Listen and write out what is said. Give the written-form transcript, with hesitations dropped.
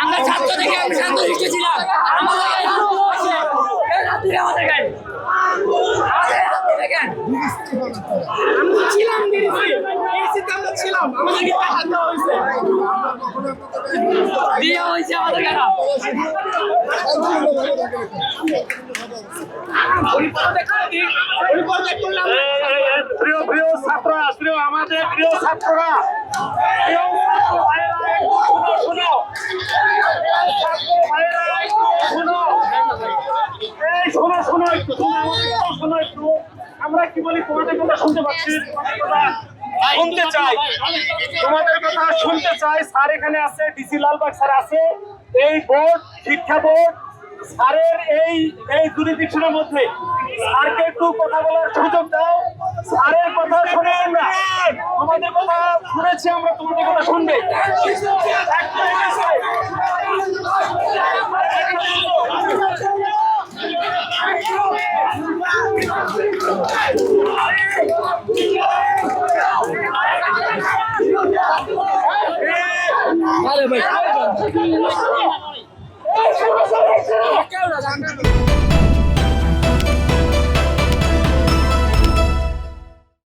আমরা ছাত্র থেকে শান্তশিষ্ট ছিলাম। আমাদের গায়ে প্রিয় ছাত্ররা, আমাদের প্রিয় ছাত্ররা, আমরা কি বলি তোমাদের কথা শুনতে পাচ্ছি, শুনতে চাই, তোমাদের কথা শুনতে চাই। স্যার এখানে আছে, ডিসি লালবাগ স্যার আছে, এই বোর্ড শিক্ষা বোর্ড স্যারের এই জুরিডিকশনের মধ্যে স্যারকে একটু কথা বলার সুযোগ দাও। স্যারের কথা শুনে আমরা তোমাদের কথা শুনেছি, আমরা তোমাদের কথা শুনবে। আরে ভাই